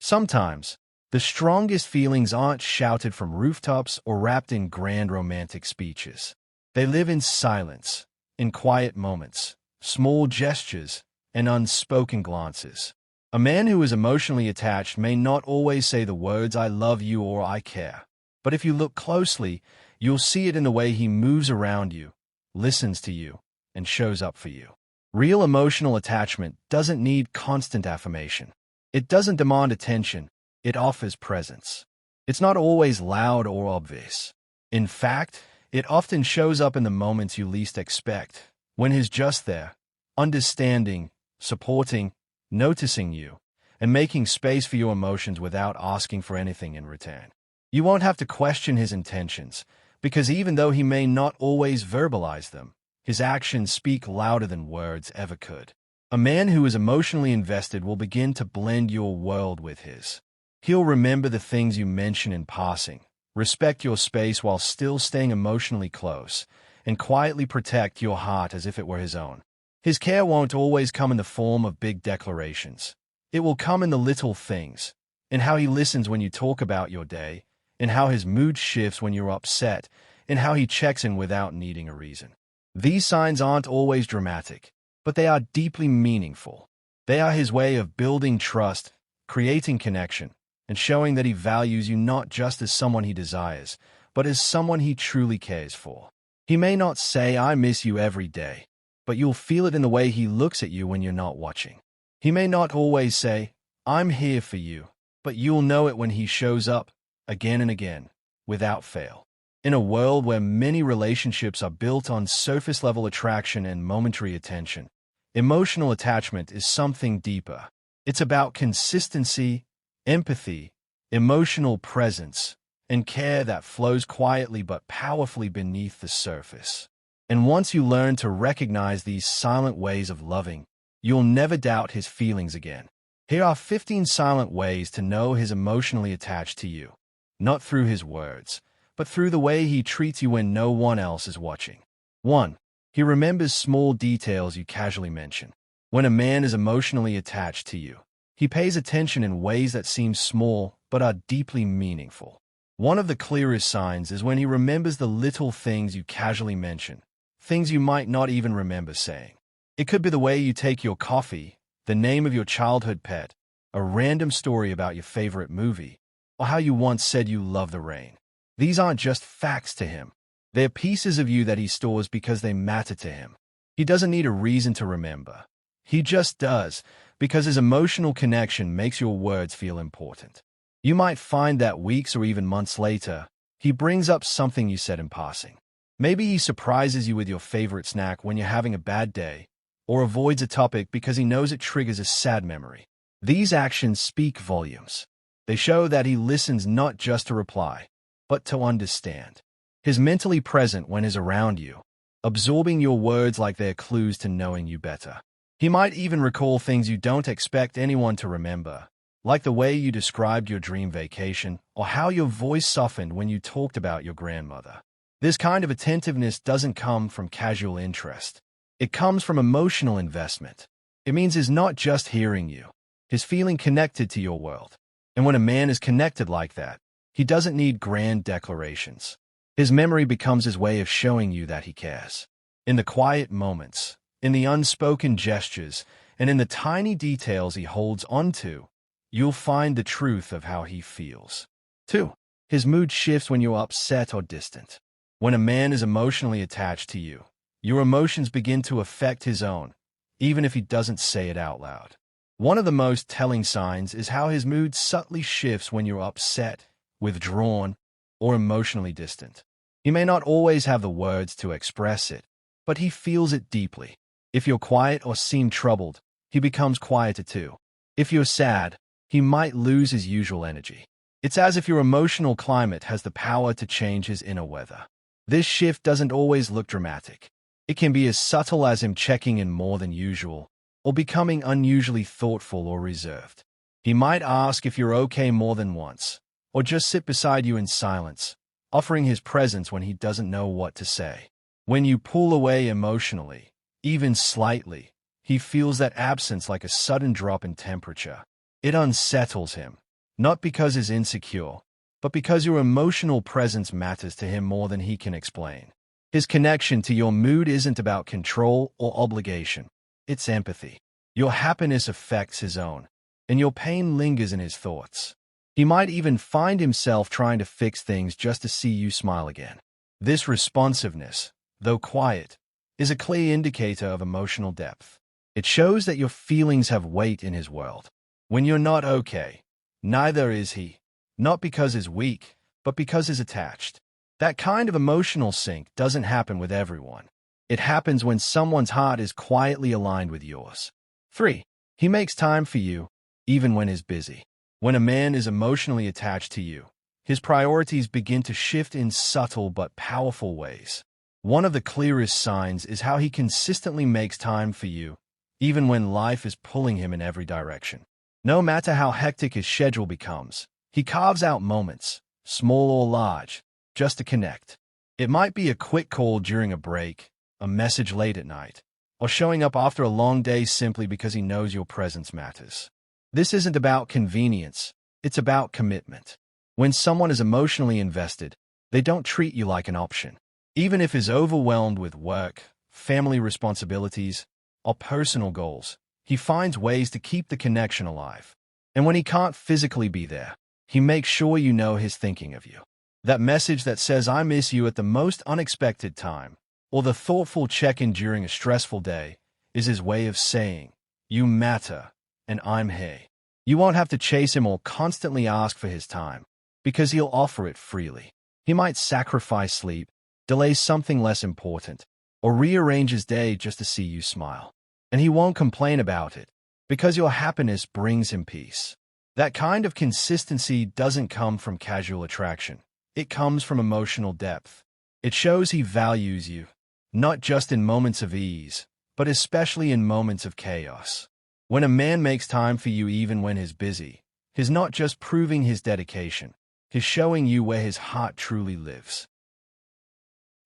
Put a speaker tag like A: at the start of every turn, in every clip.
A: Sometimes, the strongest feelings aren't shouted from rooftops or wrapped in grand romantic speeches. They live in silence, in quiet moments, small gestures, and unspoken glances. A man who is emotionally attached may not always say the words "I love you" or "I care." But if you look closely, you'll see it in the way he moves around you, listens to you, and shows up for you. Real emotional attachment doesn't need constant affirmation. It doesn't demand attention. It offers presence. It's not always loud or obvious. In fact, it often shows up in the moments you least expect, when he's just there, understanding, supporting, noticing you, and making space for your emotions without asking for anything in return. You won't have to question his intentions, because even though he may not always verbalize them, his actions speak louder than words ever could. A man who is emotionally invested will begin to blend your world with his. He'll remember the things you mention in passing, respect your space while still staying emotionally close, and quietly protect your heart as if it were his own. His care won't always come in the form of big declarations. It will come in the little things, in how he listens when you talk about your day, in how his mood shifts when you're upset, in how he checks in without needing a reason. These signs aren't always dramatic, but they are deeply meaningful. They are his way of building trust, creating connection, and showing that he values you not just as someone he desires, but as someone he truly cares for. He may not say "I miss you" every day, but you'll feel it in the way he looks at you when you're not watching. He may not always say "I'm here for you," but you'll know it when he shows up, again and again, without fail. In a world where many relationships are built on surface-level attraction and momentary attention, emotional attachment is something deeper. It's about consistency, empathy, emotional presence, and care that flows quietly but powerfully beneath the surface. And once you learn to recognize these silent ways of loving, you'll never doubt his feelings again. Here are 15 silent ways to know he's emotionally attached to you. Not through his words, but through the way he treats you when no one else is watching. 1. He remembers small details you casually mention. When a man is emotionally attached to you, he pays attention in ways that seem small but are deeply meaningful. One of the clearest signs is when he remembers the little things you casually mention, things you might not even remember saying. It could be the way you take your coffee, the name of your childhood pet, a random story about your favorite movie, or how you once said you love the rain. These aren't just facts to him. They're pieces of you that he stores because they matter to him. He doesn't need a reason to remember. He just does, because his emotional connection makes your words feel important. You might find that weeks or even months later, he brings up something you said in passing. Maybe he surprises you with your favorite snack when you're having a bad day, or avoids a topic because he knows it triggers a sad memory. These actions speak volumes. They show that he listens not just to reply, but to understand. He's mentally present when he's around you, absorbing your words like they're clues to knowing you better. He might even recall things you don't expect anyone to remember, like the way you described your dream vacation or how your voice softened when you talked about your grandmother. This kind of attentiveness doesn't come from casual interest. It comes from emotional investment. It means he's not just hearing you. He's feeling connected to your world. And when a man is connected like that, he doesn't need grand declarations. His memory becomes his way of showing you that he cares. In the quiet moments, in the unspoken gestures, and in the tiny details he holds onto, you'll find the truth of how he feels. 2. His mood shifts when you're upset or distant. When a man is emotionally attached to you, your emotions begin to affect his own, even if he doesn't say it out loud. One of the most telling signs is how his mood subtly shifts when you're upset, withdrawn, or emotionally distant. He may not always have the words to express it, but he feels it deeply. If you're quiet or seem troubled, he becomes quieter too. If you're sad, he might lose his usual energy. It's as if your emotional climate has the power to change his inner weather. This shift doesn't always look dramatic. It can be as subtle as him checking in more than usual, or becoming unusually thoughtful or reserved. He might ask if you're okay more than once, or just sit beside you in silence, offering his presence when he doesn't know what to say. When you pull away emotionally, even slightly, he feels that absence like a sudden drop in temperature. It unsettles him, not because he's insecure, but because your emotional presence matters to him more than he can explain. His connection to your mood isn't about control or obligation. It's empathy. Your happiness affects his own, and your pain lingers in his thoughts. He might even find himself trying to fix things just to see you smile again. This responsiveness, though quiet, is a clear indicator of emotional depth. It shows that your feelings have weight in his world. When you're not okay, neither is he, not because he's weak, but because he's attached. That kind of emotional sync doesn't happen with everyone. It happens when someone's heart is quietly aligned with yours. 3. He makes time for you, even when he's busy. When a man is emotionally attached to you, his priorities begin to shift in subtle but powerful ways. One of the clearest signs is how he consistently makes time for you, even when life is pulling him in every direction. No matter how hectic his schedule becomes, he carves out moments, small or large, just to connect. It might be a quick call during a break, a message late at night, or showing up after a long day simply because he knows your presence matters. This isn't about convenience, it's about commitment. When someone is emotionally invested, they don't treat you like an option. Even if he's overwhelmed with work, family responsibilities, or personal goals, he finds ways to keep the connection alive. And when he can't physically be there, he makes sure you know he's thinking of you. That message that says, "I miss you" at the most unexpected time, or the thoughtful check-in during a stressful day, is his way of saying, "You matter, and I'm here." You won't have to chase him or constantly ask for his time, because he'll offer it freely. He might sacrifice sleep, delay something less important, or rearrange his day just to see you smile. And he won't complain about it, because your happiness brings him peace. That kind of consistency doesn't come from casual attraction. It comes from emotional depth. It shows he values you, not just in moments of ease, but especially in moments of chaos. When a man makes time for you even when he's busy, he's not just proving his dedication, he's showing you where his heart truly lives.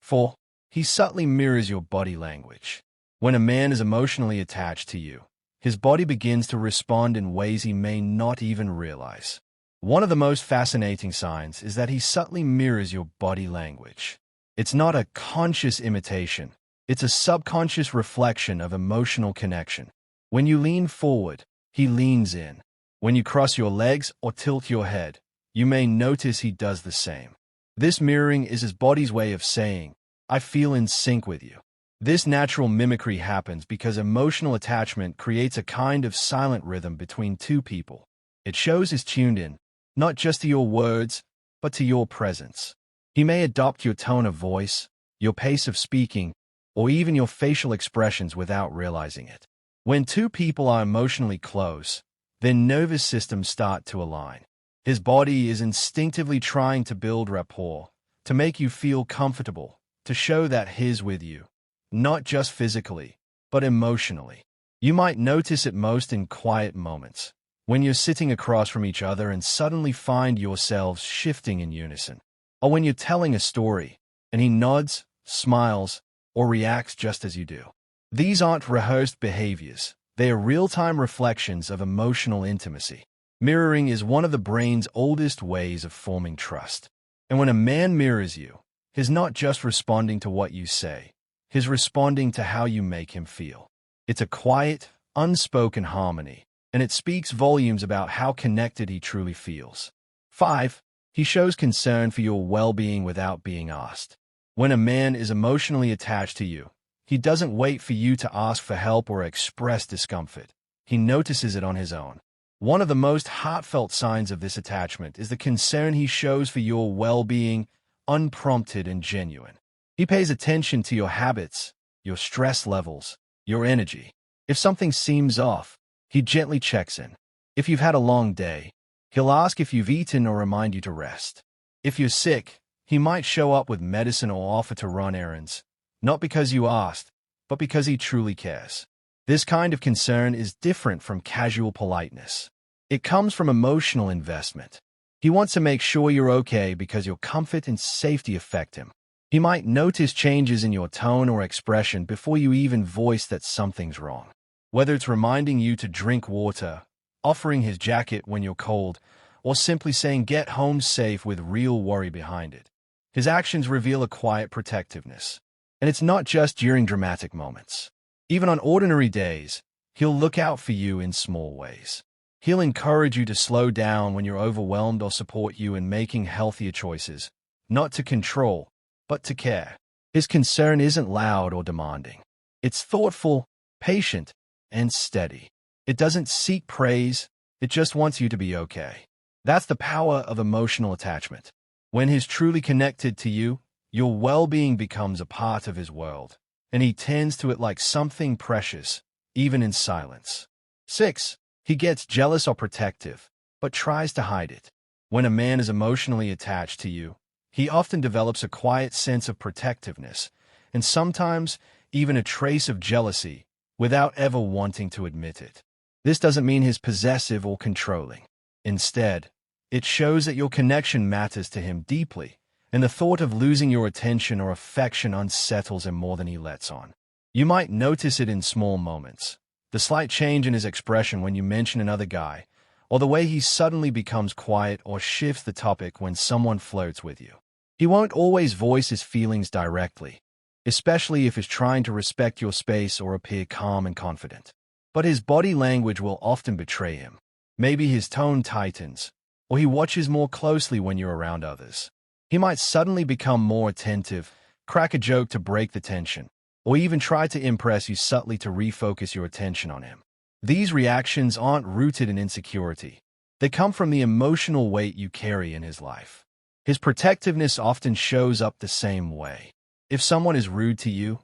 A: 4. He subtly mirrors your body language. When a man is emotionally attached to you, his body begins to respond in ways he may not even realize. One of the most fascinating signs is that he subtly mirrors your body language. It's not a conscious imitation, it's a subconscious reflection of emotional connection. When you lean forward, he leans in. When you cross your legs or tilt your head, you may notice he does the same. This mirroring is his body's way of saying, "I feel in sync with you." This natural mimicry happens because emotional attachment creates a kind of silent rhythm between two people. It shows he's tuned in, not just to your words, but to your presence. He may adopt your tone of voice, your pace of speaking, or even your facial expressions without realizing it. When two people are emotionally close, their nervous systems start to align. His body is instinctively trying to build rapport, to make you feel comfortable, to show that he's with you, not just physically, but emotionally. You might notice it most in quiet moments, when you're sitting across from each other and suddenly find yourselves shifting in unison. Or when you're telling a story, and he nods, smiles, or reacts just as you do. These aren't rehearsed behaviors. They are real-time reflections of emotional intimacy. Mirroring is one of the brain's oldest ways of forming trust. And when a man mirrors you, he's not just responding to what you say, he's responding to how you make him feel. It's a quiet, unspoken harmony, and it speaks volumes about how connected he truly feels. 5. He shows concern for your well-being without being asked. When a man is emotionally attached to you, he doesn't wait for you to ask for help or express discomfort. He notices it on his own. One of the most heartfelt signs of this attachment is the concern he shows for your well-being, unprompted and genuine. He pays attention to your habits, your stress levels, your energy. If something seems off, he gently checks in. If you've had a long day, he'll ask if you've eaten or remind you to rest. If you're sick, he might show up with medicine or offer to run errands, not because you asked, but because he truly cares. This kind of concern is different from casual politeness. It comes from emotional investment. He wants to make sure you're okay because your comfort and safety affect him. He might notice changes in your tone or expression before you even voice that something's wrong. Whether it's reminding you to drink water, offering his jacket when you're cold, or simply saying get home safe with real worry behind it. His actions reveal a quiet protectiveness. And it's not just during dramatic moments. Even on ordinary days, he'll look out for you in small ways. He'll encourage you to slow down when you're overwhelmed or support you in making healthier choices, not to control, but to care. His concern isn't loud or demanding. It's thoughtful, patient, and steady. It doesn't seek praise, it just wants you to be okay. That's the power of emotional attachment. When he's truly connected to you, your well-being becomes a part of his world, and he tends to it like something precious, even in silence. 6. He gets jealous or protective, but tries to hide it. When a man is emotionally attached to you, he often develops a quiet sense of protectiveness, and sometimes even a trace of jealousy, without ever wanting to admit it. This doesn't mean he's possessive or controlling. Instead, it shows that your connection matters to him deeply, and the thought of losing your attention or affection unsettles him more than he lets on. You might notice it in small moments. The slight change in his expression when you mention another guy, or the way he suddenly becomes quiet or shifts the topic when someone flirts with you. He won't always voice his feelings directly, especially if he's trying to respect your space or appear calm and confident. But his body language will often betray him. Maybe his tone tightens, or he watches more closely when you're around others. He might suddenly become more attentive, crack a joke to break the tension, or even try to impress you subtly to refocus your attention on him. These reactions aren't rooted in insecurity. They come from the emotional weight you carry in his life. His protectiveness often shows up the same way. If someone is rude to you,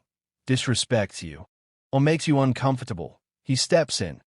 A: disrespects you, or makes you uncomfortable, he steps in,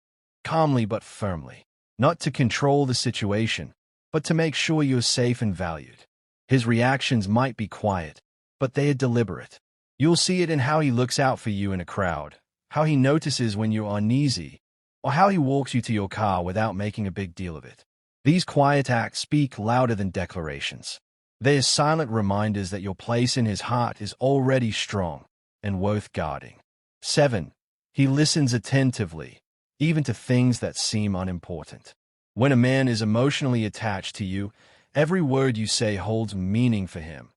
A: calmly but firmly, not to control the situation, but to make sure you're safe and valued. His reactions might be quiet, but they are deliberate. You'll see it in how he looks out for you in a crowd, how he notices when you're uneasy, or how he walks you to your car without making a big deal of it. These quiet acts speak louder than declarations. They are silent reminders that your place in his heart is already strong and worth guarding. 7. He listens attentively, even to things that seem unimportant. When a man is emotionally attached to you, every word you say holds meaning for him,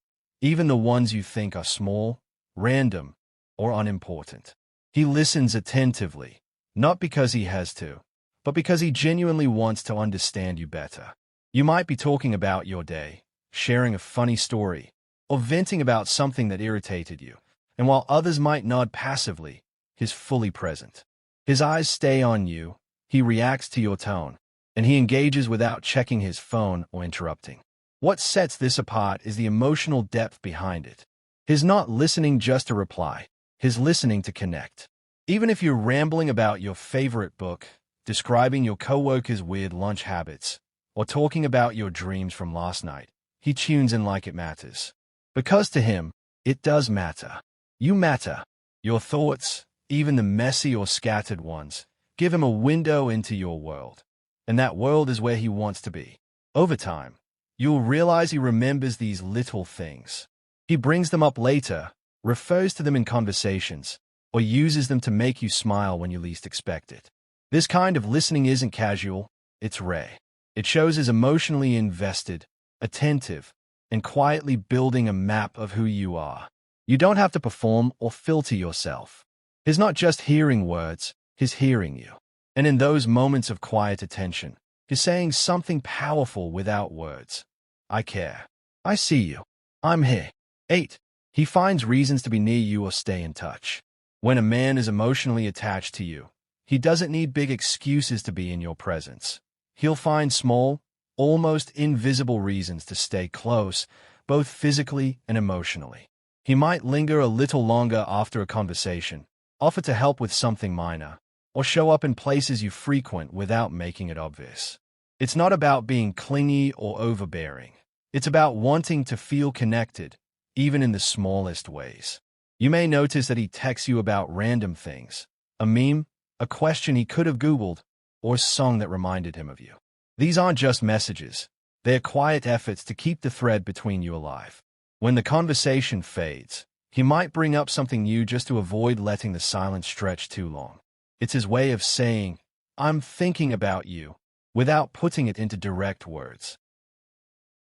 A: even the ones you think are small, random, or unimportant. He listens attentively, not because he has to, but because he genuinely wants to understand you better. You might be talking about your day, sharing a funny story, or venting about something that irritated you, and while others might nod passively, he's fully present. His eyes stay on you, he reacts to your tone, and he engages without checking his phone or interrupting. What sets this apart is the emotional depth behind it. He's not listening just to reply, he's listening to connect. Even if you're rambling about your favorite book, describing your coworker's weird lunch habits, or talking about your dreams from last night, he tunes in like it matters. Because to him, it does matter. You matter. Your thoughts, even the messy or scattered ones, give him a window into your world. And that world is where he wants to be. Over time, you'll realize he remembers these little things. He brings them up later, refers to them in conversations, or uses them to make you smile when you least expect it. This kind of listening isn't casual, it's rare. It shows he's emotionally invested, attentive, and quietly building a map of who you are. You don't have to perform or filter yourself. He's not just hearing words, he's hearing you. And in those moments of quiet attention, he's saying something powerful without words. I care. I see you. I'm here. 8. He finds reasons to be near you or stay in touch. When a man is emotionally attached to you, he doesn't need big excuses to be in your presence. He'll find small, almost invisible reasons to stay close, both physically and emotionally. He might linger a little longer after a conversation, offer to help with something minor, or show up in places you frequent without making it obvious. It's not about being clingy or overbearing. It's about wanting to feel connected, even in the smallest ways. You may notice that he texts you about random things, a meme, a question he could have Googled, or a song that reminded him of you. These aren't just messages. They're quiet efforts to keep the thread between you alive. When the conversation fades, he might bring up something new just to avoid letting the silence stretch too long. It's his way of saying, I'm thinking about you, without putting it into direct words.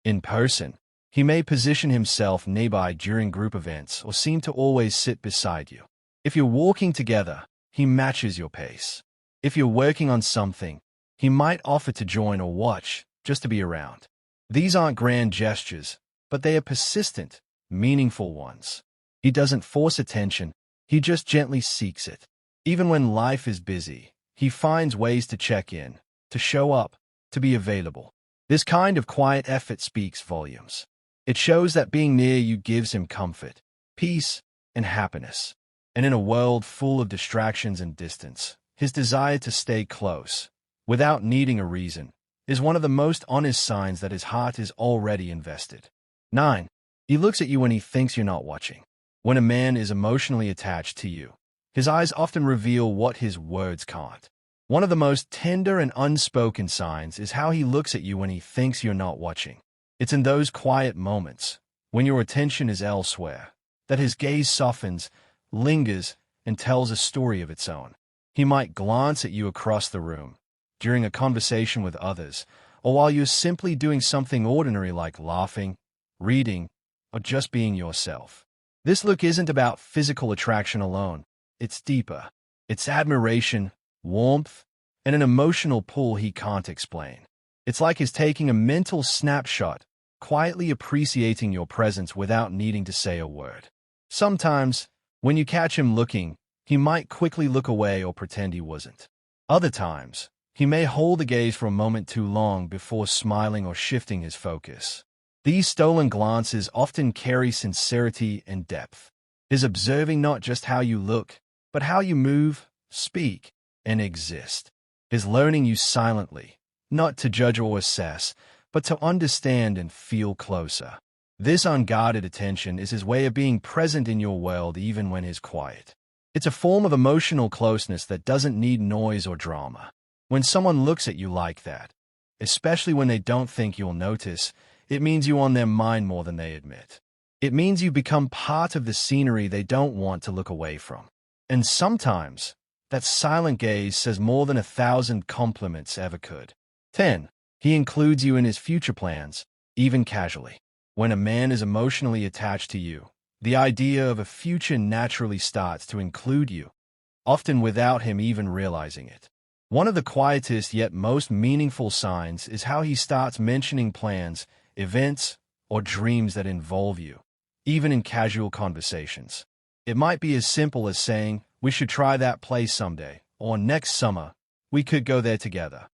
A: In person, he may position himself nearby during group events or seem to always sit beside you. If you're walking together, he matches your pace. If you're working on something, he might offer to join or watch, just to be around. These aren't grand gestures, but they are persistent, meaningful ones. He doesn't force attention, he just gently seeks it. Even when life is busy, he finds ways to check in, to show up, to be available. This kind of quiet effort speaks volumes. It shows that being near you gives him comfort, peace, and happiness. And in a world full of distractions and distance, his desire to stay close, without needing a reason, is one of the most honest signs that his heart is already invested. 9. He looks at you when he thinks you're not watching. When a man is emotionally attached to you, his eyes often reveal what his words can't. One of the most tender and unspoken signs is how he looks at you when he thinks you're not watching. It's in those quiet moments, when your attention is elsewhere, that his gaze softens, lingers, and tells a story of its own. He might glance at you across the room, during a conversation with others, or while you're simply doing something ordinary like laughing, reading, or just being yourself. This look isn't about physical attraction alone. It's deeper. It's admiration, warmth, and an emotional pull he can't explain. It's like he's taking a mental snapshot, quietly appreciating your presence without needing to say a word. Sometimes, when you catch him looking, he might quickly look away or pretend he wasn't. Other times, he may hold the gaze for a moment too long before smiling or shifting his focus. These stolen glances often carry sincerity and depth. He's observing not just how you look, but how you move, speak, and exist. He's learning you silently, not to judge or assess, but to understand and feel closer. This unguarded attention is his way of being present in your world even when he's quiet. It's a form of emotional closeness that doesn't need noise or drama. When someone looks at you like that, especially when they don't think you'll notice, it means you're on their mind more than they admit. It means you become part of the scenery they don't want to look away from. And sometimes, that silent gaze says more than 1,000 compliments ever could. 10. He includes you in his future plans, even casually. When a man is emotionally attached to you, the idea of a future naturally starts to include you, often without him even realizing it. One of the quietest yet most meaningful signs is how he starts mentioning plans, events, or dreams that involve you, even in casual conversations. It might be as simple as saying, "We should try that place someday," or "Next summer, we could go there together."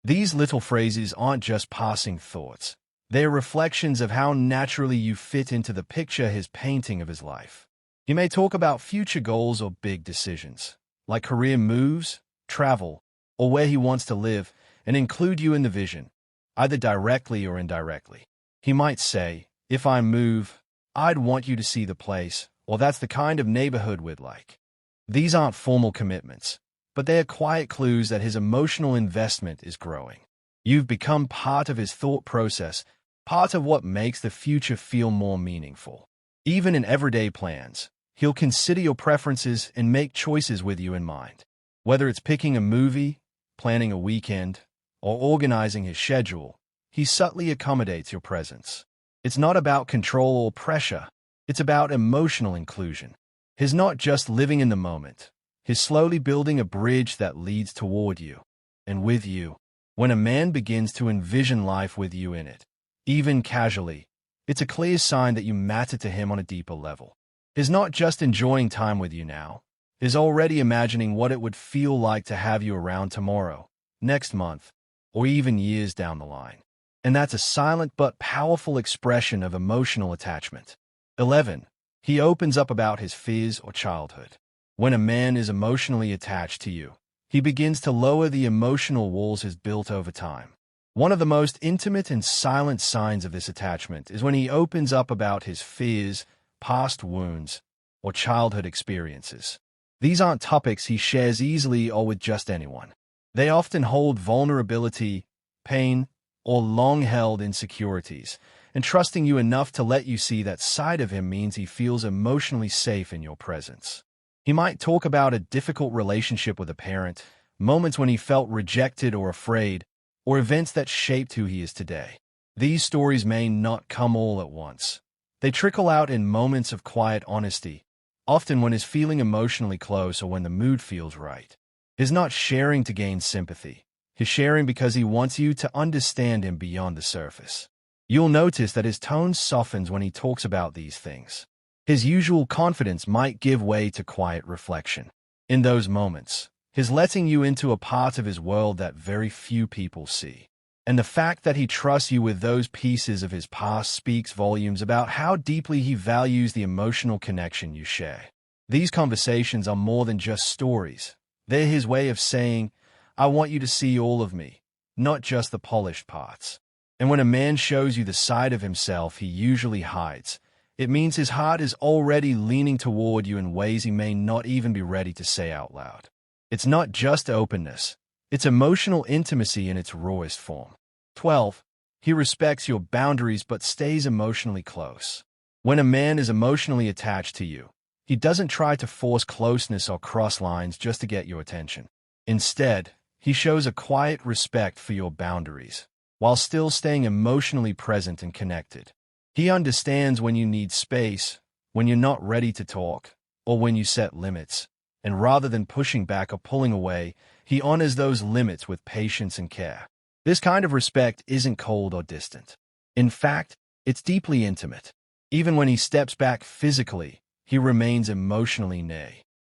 A: These little phrases aren't just passing thoughts. They're reflections of how naturally you fit into the picture he's painting of his life. He may talk about future goals or big decisions, like career moves, travel, or where he wants to live, and include you in the vision, either directly or indirectly. He might say, "If I move, I'd want you to see the place," or "That's the kind of neighborhood we'd like." These aren't formal commitments, but they are quiet clues that his emotional investment is growing. You've become part of his thought process, part of what makes the future feel more meaningful. Even in everyday plans, he'll consider your preferences and make choices with you in mind. Whether it's picking a movie, planning a weekend, or organizing his schedule, he subtly accommodates your presence. It's not about control or pressure. It's about emotional inclusion. He's not just living in the moment. He's slowly building a bridge that leads toward you and with you. When a man begins to envision life with you in it, even casually, it's a clear sign that you matter to him on a deeper level. He's not just enjoying time with you now. He's already imagining what it would feel like to have you around tomorrow, next month, or even years down the line. And that's a silent but powerful expression of emotional attachment. 11. He opens up about his fears or childhood. When a man is emotionally attached to you, he begins to lower the emotional walls he's built over time. One of the most intimate and silent signs of this attachment is when he opens up about his fears, past wounds, or childhood experiences. These aren't topics he shares easily or with just anyone. They often hold vulnerability, pain, or long-held insecurities, and trusting you enough to let you see that side of him means he feels emotionally safe in your presence. He might talk about a difficult relationship with a parent, moments when he felt rejected or afraid, or events that shaped who he is today. These stories may not come all at once. They trickle out in moments of quiet honesty, often when he's feeling emotionally close or when the mood feels right. He's not sharing to gain sympathy. He's sharing because he wants you to understand him beyond the surface. You'll notice that his tone softens when he talks about these things. His usual confidence might give way to quiet reflection. In those moments, he's letting you into a part of his world that very few people see. And the fact that he trusts you with those pieces of his past speaks volumes about how deeply he values the emotional connection you share. These conversations are more than just stories. They're his way of saying, I want you to see all of me, not just the polished parts. And when a man shows you the side of himself he usually hides, it means his heart is already leaning toward you in ways he may not even be ready to say out loud. It's not just openness. It's emotional intimacy in its rawest form. 12. He respects your boundaries but stays emotionally close. When a man is emotionally attached to you, he doesn't try to force closeness or cross lines just to get your attention. Instead, he shows a quiet respect for your boundaries, while still staying emotionally present and connected. He understands when you need space, when you're not ready to talk, or when you set limits. And rather than pushing back or pulling away, he honors those limits with patience and care. This kind of respect isn't cold or distant. In fact, it's deeply intimate. Even when he steps back physically, he remains emotionally near.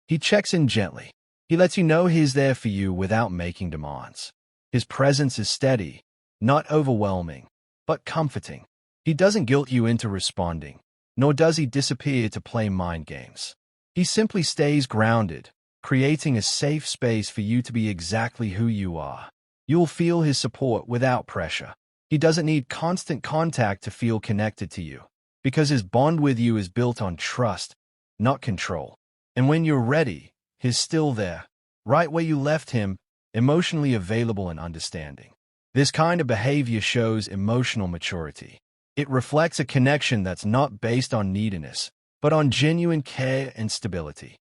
A: He checks in gently. He lets you know he's there for you without making demands. His presence is steady, not overwhelming, but comforting. He doesn't guilt you into responding, nor does he disappear to play mind games. He simply stays grounded, creating a safe space for you to be exactly who you are. You'll feel his support without pressure. He doesn't need constant contact to feel connected to you, because his bond with you is built on trust, not control. And when you're ready, he's still there, right where you left him, emotionally available and understanding. This kind of behavior shows emotional maturity. It reflects a connection that's not based on neediness, but on genuine care and stability.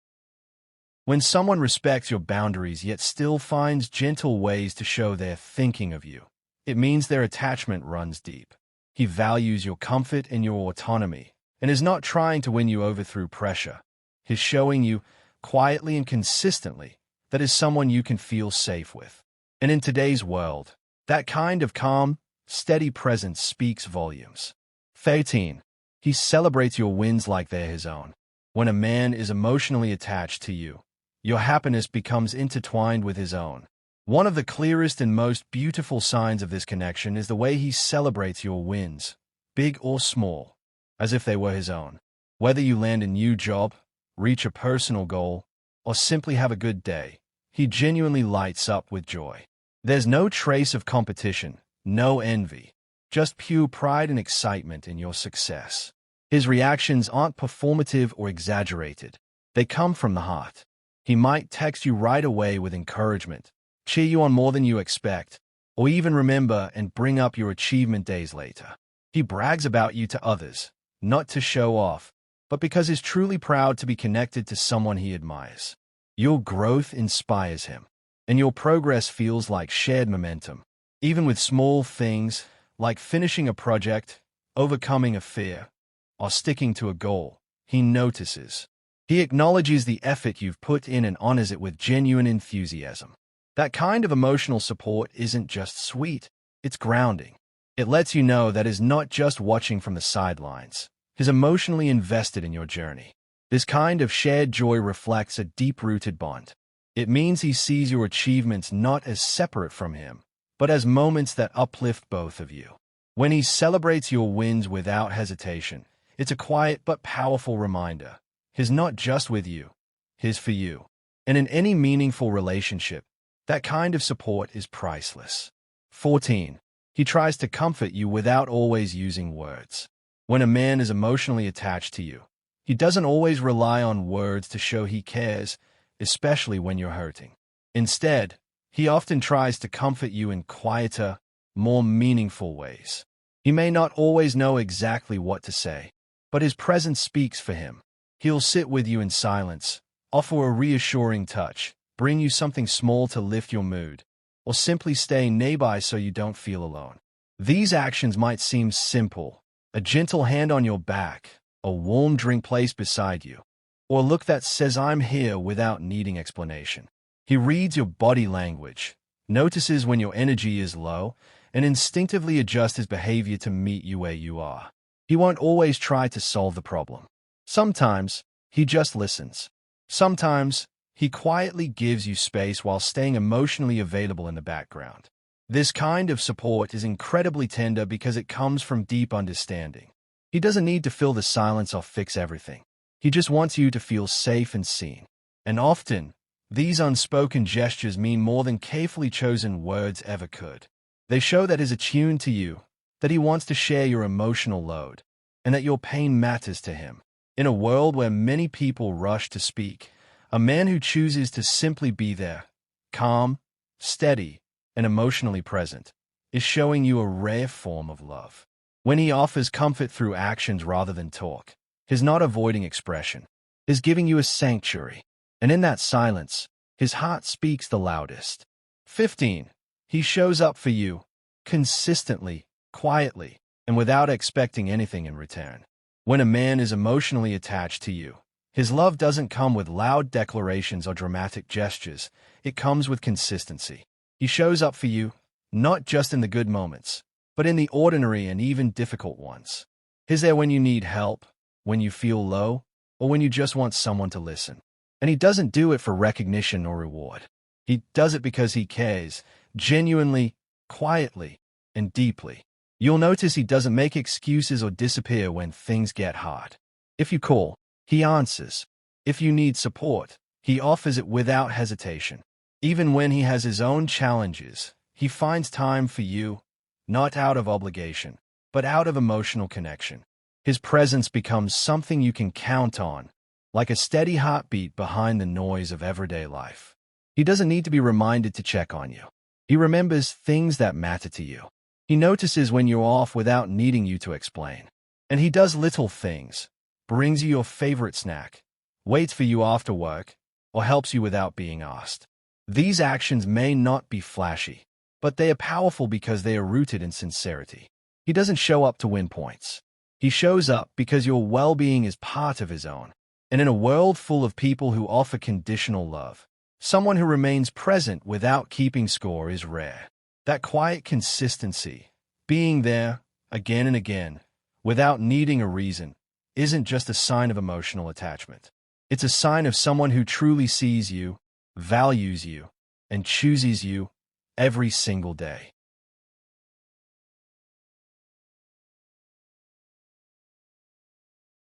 A: When someone respects your boundaries yet still finds gentle ways to show they're thinking of you, it means their attachment runs deep. He values your comfort and your autonomy, and is not trying to win you over through pressure. He's showing you, quietly and consistently, that is someone you can feel safe with. And in today's world, that kind of calm, steady presence speaks volumes. 13. He celebrates your wins like they're his own. When a man is emotionally attached to you, your happiness becomes intertwined with his own. One of the clearest and most beautiful signs of this connection is the way he celebrates your wins, big or small, as if they were his own. Whether you land a new job, reach a personal goal, or simply have a good day, he genuinely lights up with joy. There's no trace of competition, no envy, just pure pride and excitement in your success. His reactions aren't performative or exaggerated. They come from the heart. He might text you right away with encouragement, cheer you on more than you expect, or even remember and bring up your achievement days later. He brags about you to others, not to show off, but because he's truly proud to be connected to someone he admires. Your growth inspires him, and your progress feels like shared momentum. Even with small things, like finishing a project, overcoming a fear, or sticking to a goal, he notices. He acknowledges the effort you've put in and honors it with genuine enthusiasm. That kind of emotional support isn't just sweet, it's grounding. It lets you know that he's not just watching from the sidelines. He's emotionally invested in your journey. This kind of shared joy reflects a deep-rooted bond. It means he sees your achievements not as separate from him, but as moments that uplift both of you. When he celebrates your wins without hesitation, it's a quiet but powerful reminder. He's not just with you, he's for you. And in any meaningful relationship, that kind of support is priceless. 14. He tries to comfort you without always using words. When a man is emotionally attached to you, he doesn't always rely on words to show he cares, especially when you're hurting. Instead, he often tries to comfort you in quieter, more meaningful ways. He may not always know exactly what to say, but his presence speaks for him. He'll sit with you in silence, offer a reassuring touch, bring you something small to lift your mood, or simply staying nearby so you don't feel alone. These actions might seem simple: a gentle hand on your back, a warm drink placed beside you, or a look that says "I'm here" without needing explanation. He reads your body language, notices when your energy is low, and instinctively adjusts his behavior to meet you where you are. He won't always try to solve the problem. Sometimes, he just listens. Sometimes, he quietly gives you space while staying emotionally available in the background. This kind of support is incredibly tender because it comes from deep understanding. He doesn't need to fill the silence or fix everything. He just wants you to feel safe and seen. And often, these unspoken gestures mean more than carefully chosen words ever could. They show that he's attuned to you, that he wants to share your emotional load, and that your pain matters to him. In a world where many people rush to speak, a man who chooses to simply be there, calm, steady, and emotionally present, is showing you a rare form of love. When he offers comfort through actions rather than talk, he's not avoiding expression. He's giving you a sanctuary. And in that silence, his heart speaks the loudest. 15. He shows up for you, consistently, quietly, and without expecting anything in return. When a man is emotionally attached to you, his love doesn't come with loud declarations or dramatic gestures. It comes with consistency. He shows up for you, not just in the good moments, but in the ordinary and even difficult ones. He's there when you need help, when you feel low, or when you just want someone to listen. And he doesn't do it for recognition or reward. He does it because he cares, genuinely, quietly, and deeply. You'll notice he doesn't make excuses or disappear when things get hard. If you call, he answers. If you need support, he offers it without hesitation. Even when he has his own challenges, he finds time for you, not out of obligation, but out of emotional connection. His presence becomes something you can count on, like a steady heartbeat behind the noise of everyday life. He doesn't need to be reminded to check on you. He remembers things that matter to you. He notices when you're off without needing you to explain. And he does little things, brings you your favorite snack, waits for you after work, or helps you without being asked. These actions may not be flashy, but they are powerful because they are rooted in sincerity. He doesn't show up to win points. He shows up because your well-being is part of his own. And in a world full of people who offer conditional love, someone who remains present without keeping score is rare. That quiet consistency, being there again and again, without needing a reason, isn't just a sign of emotional attachment. It's a sign of someone who truly sees you, values you, and chooses you every single day.